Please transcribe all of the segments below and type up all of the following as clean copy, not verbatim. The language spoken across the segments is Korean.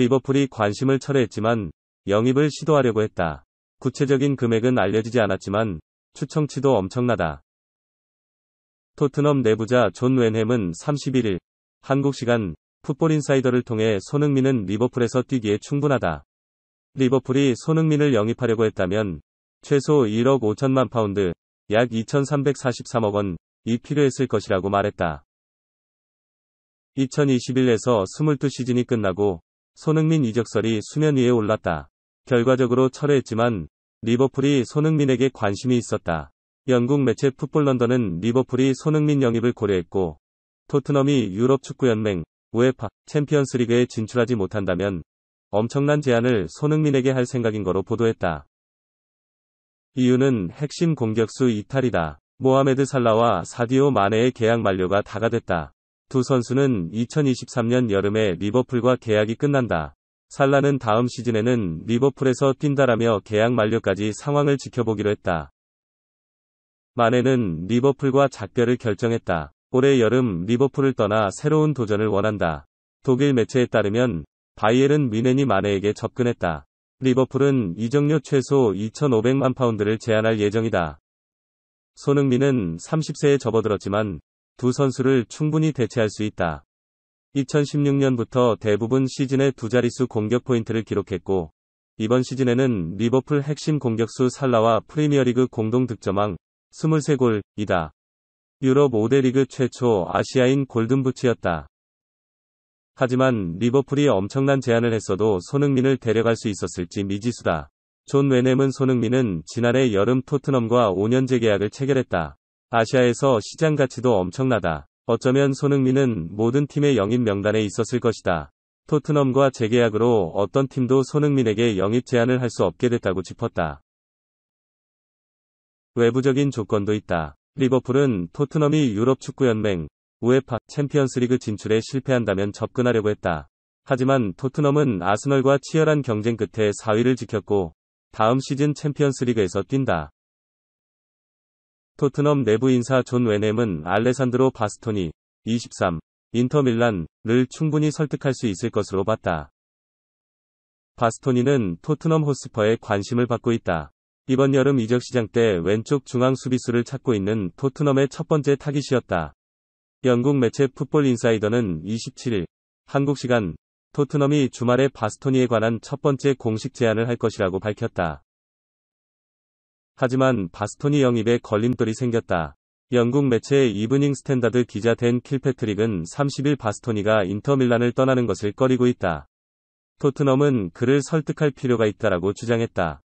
리버풀이 관심을 철회했지만 영입을 시도하려고 했다. 구체적인 금액은 알려지지 않았지만 추청치도 엄청나다. 토트넘 내부자 존 웬햄은 31일 한국 시간 풋볼인사이더를 통해 손흥민은 리버풀에서 뛰기에 충분하다. 리버풀이 손흥민을 영입하려고 했다면 최소 1억 5천만 파운드, 약 2,343억 원이 필요했을 것이라고 말했다. 2021에서 22시즌이 끝나고 손흥민 이적설이 수면 위에 올랐다. 결과적으로 철회했지만 리버풀이 손흥민에게 관심이 있었다. 영국 매체 풋볼 런던은 리버풀이 손흥민 영입을 고려했고 토트넘이 유럽 축구연맹 우에파 챔피언스리그에 진출하지 못한다면 엄청난 제안을 손흥민에게 할 생각인 거로 보도했다. 이유는 핵심 공격수 이탈이다. 모하메드 살라와 사디오 마네의 계약 만료가 다가됐다. 두 선수는 2023년 여름에 리버풀과 계약이 끝난다. 살라는 다음 시즌에는 리버풀에서 뛴다라며 계약 만료까지 상황을 지켜보기로 했다. 마네는 리버풀과 작별을 결정했다. 올해 여름 리버풀을 떠나 새로운 도전을 원한다. 독일 매체에 따르면 바이에른 뮌헨이 마네에게 접근했다. 리버풀은 이적료 최소 2,500만 파운드를 제안할 예정이다. 손흥민은 30세에 접어들었지만 두 선수를 충분히 대체할 수 있다. 2016년부터 대부분 시즌에 두 자릿수 공격 포인트를 기록했고 이번 시즌에는 리버풀 핵심 공격수 살라와 프리미어리그 공동 득점왕 23골이다. 유럽 5대 리그 최초 아시아인 골든부츠였다. 하지만 리버풀이 엄청난 제안을 했어도 손흥민을 데려갈 수 있었을지 미지수다. 존 웬햄은 손흥민은 지난해 여름 토트넘과 5년 재계약을 체결했다. 아시아에서 시장 가치도 엄청나다. 어쩌면 손흥민은 모든 팀의 영입 명단에 있었을 것이다. 토트넘과 재계약으로 어떤 팀도 손흥민에게 영입 제안을 할 수 없게 됐다고 짚었다. 외부적인 조건도 있다. 리버풀은 토트넘이 유럽 축구연맹 우에파 챔피언스리그 진출에 실패한다면 접근하려고 했다. 하지만 토트넘은 아스널과 치열한 경쟁 끝에 4위를 지켰고 다음 시즌 챔피언스리그에서 뛴다. 토트넘 내부 인사 존 웬햄은 알레산드로 바스토니 23 인터밀란을 충분히 설득할 수 있을 것으로 봤다. 바스토니는 토트넘 호스퍼에 관심을 받고 있다. 이번 여름 이적 시장 때 왼쪽 중앙 수비수를 찾고 있는 토트넘의 첫 번째 타깃이었다. 영국 매체 풋볼 인사이더는 27일 한국 시간 토트넘이 주말에 바스토니에 관한 첫 번째 공식 제안을 할 것이라고 밝혔다. 하지만 바스토니 영입에 걸림돌이 생겼다. 영국 매체 이브닝 스탠다드 기자 댄 킬패트릭은 30일 바스토니가 인터밀란을 떠나는 것을 꺼리고 있다. 토트넘은 그를 설득할 필요가 있다라고 주장했다.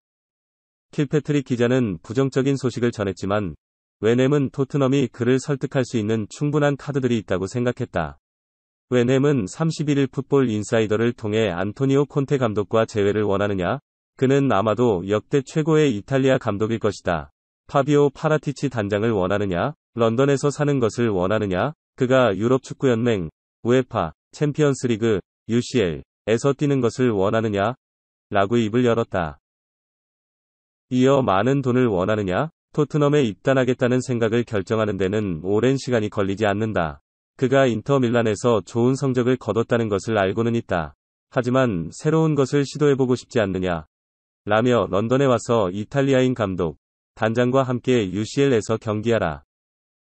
킬패트릭 기자는 부정적인 소식을 전했지만 웬햄은 토트넘이 그를 설득할 수 있는 충분한 카드들이 있다고 생각했다. 웬햄은 31일 풋볼 인사이더를 통해 안토니오 콘테 감독과 재회를 원하느냐? 그는 아마도 역대 최고의 이탈리아 감독일 것이다. 파비오 파라티치 단장을 원하느냐? 런던에서 사는 것을 원하느냐? 그가 유럽 축구연맹, 우에파, 챔피언스리그, UCL에서 뛰는 것을 원하느냐? 라고 입을 열었다. 이어 많은 돈을 원하느냐? 토트넘에 입단하겠다는 생각을 결정하는 데는 오랜 시간이 걸리지 않는다. 그가 인터밀란에서 좋은 성적을 거뒀다는 것을 알고는 있다. 하지만 새로운 것을 시도해보고 싶지 않느냐? 라며 런던에 와서 이탈리아인 감독, 단장과 함께 UCL에서 경기하라.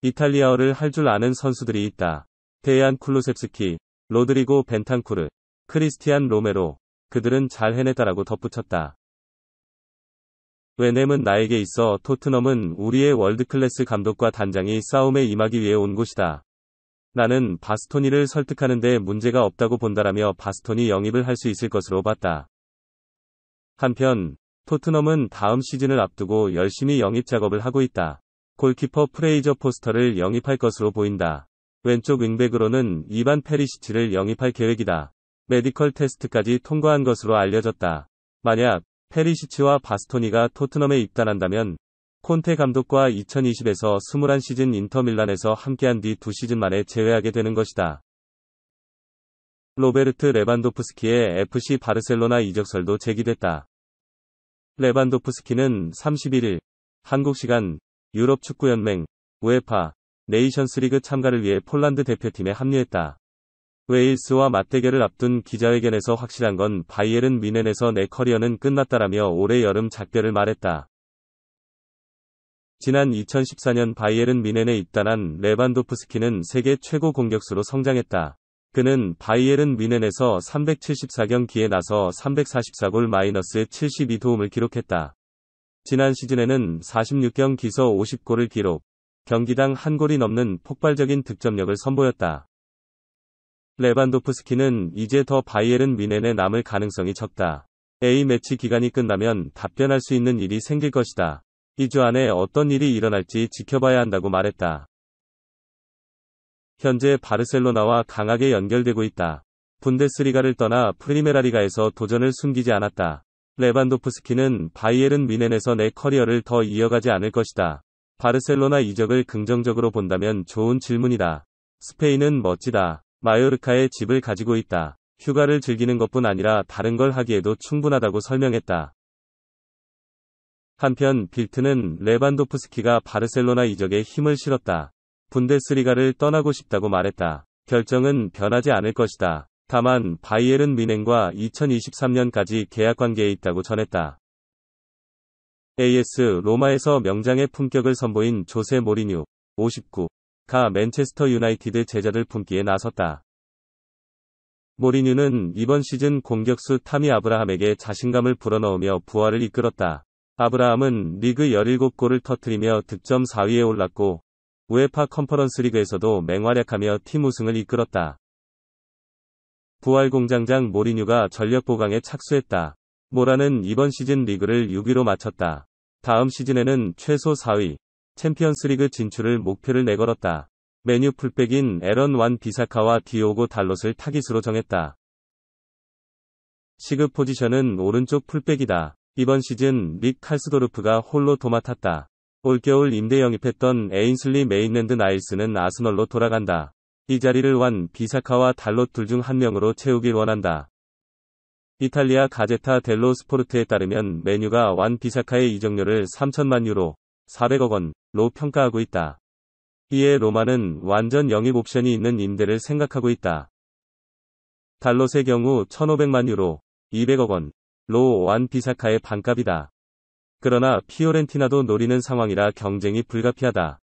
이탈리아어를 할 줄 아는 선수들이 있다. 데이안 쿨루셉스키, 로드리고 벤탄쿠르, 크리스티안 로메로, 그들은 잘 해냈다라고 덧붙였다. 웬햄은 나에게 있어 토트넘은 우리의 월드클래스 감독과 단장이 싸움에 임하기 위해 온 곳이다. 나는 바스토니를 설득하는 데 문제가 없다고 본다라며 바스토니 영입을 할 수 있을 것으로 봤다. 한편 토트넘은 다음 시즌을 앞두고 열심히 영입 작업을 하고 있다. 골키퍼 프레이저 포스터를 영입할 것으로 보인다. 왼쪽 윙백으로는 이반 페리시치를 영입할 계획이다. 메디컬 테스트까지 통과한 것으로 알려졌다. 만약 페리시치와 바스토니가 토트넘에 입단한다면 콘테 감독과 2020에서 21시즌 인터밀란에서 함께한 뒤 2시즌 만에 재회하게 되는 것이다. 로베르트 레반도프스키의 FC 바르셀로나 이적설도 제기됐다. 레반도프스키는 31일 한국 시간 유럽 축구연맹 우에파 네이션스리그 참가를 위해 폴란드 대표팀에 합류했다. 웨일스와 맞대결을 앞둔 기자회견에서 확실한 건 바이에른 뮌헨에서 내 커리어는 끝났다라며 올해 여름 작별을 말했다. 지난 2014년 바이에른 뮌헨에 입단한 레반도프스키는 세계 최고 공격수로 성장했다. 그는 바이에른 뮌헨에서 374경기에 나서 344골 -72도움을 기록했다. 지난 시즌에는 46경기서 50골을 기록, 경기당 한 골이 넘는 폭발적인 득점력을 선보였다. 레반도프스키는 이제 더 바이에른 뮌헨에 남을 가능성이 적다. A매치 기간이 끝나면 답변할 수 있는 일이 생길 것이다. 2주 안에 어떤 일이 일어날지 지켜봐야 한다고 말했다. 현재 바르셀로나와 강하게 연결되고 있다. 분데스리가를 떠나 프리메라리가에서 도전을 숨기지 않았다. 레반도프스키는 바이에른 뮌헨에서 내 커리어를 더 이어가지 않을 것이다. 바르셀로나 이적을 긍정적으로 본다면 좋은 질문이다. 스페인은 멋지다. 마요르카에 집을 가지고 있다. 휴가를 즐기는 것뿐 아니라 다른 걸 하기에도 충분하다고 설명했다. 한편 빌트는 레반도프스키가 바르셀로나 이적에 힘을 실었다. 분데스리가를 떠나고 싶다고 말했다. 결정은 변하지 않을 것이다. 다만 바이에른 뮌헨과 2023년까지 계약 관계에 있다고 전했다. AS 로마에서 명장의 품격을 선보인 조세 모리뉴, 59가 맨체스터 유나이티드 제자들 품기에 나섰다. 모리뉴는 이번 시즌 공격수 타미 아브라함에게 자신감을 불어넣으며 부활을 이끌었다. 아브라함은 리그 17골을 터뜨리며 득점 4위에 올랐고 우에파 컨퍼런스 리그에서도 맹활약하며 팀 우승을 이끌었다. 부활 공장장 모리뉴가 전력 보강에 착수했다. 모라는 이번 시즌 리그를 6위로 마쳤다. 다음 시즌에는 최소 4위, 챔피언스리그 진출을 목표를 내걸었다. 메뉴 풀백인 에런 완 비사카와 디오고 달롯을 타깃으로 정했다. 시급 포지션은 오른쪽 풀백이다. 이번 시즌 릭 칼스도르프가 홀로 도맡았다. 올겨울 임대 영입했던 에인슬리 메인랜드 나일스는 아스널로 돌아간다. 이 자리를 완 비사카와 달롯 둘 중 한 명으로 채우길 원한다. 이탈리아 가제타 델로 스포르트에 따르면 메뉴가 완 비사카의 이적료를 3천만 유로, 400억 원로 평가하고 있다. 이에 로마는 완전 영입 옵션이 있는 임대를 생각하고 있다. 달롯의 경우 1,500만 유로, 200억 원로 완 비사카의 반값이다. 그러나 피오렌티나도 노리는 상황이라 경쟁이 불가피하다.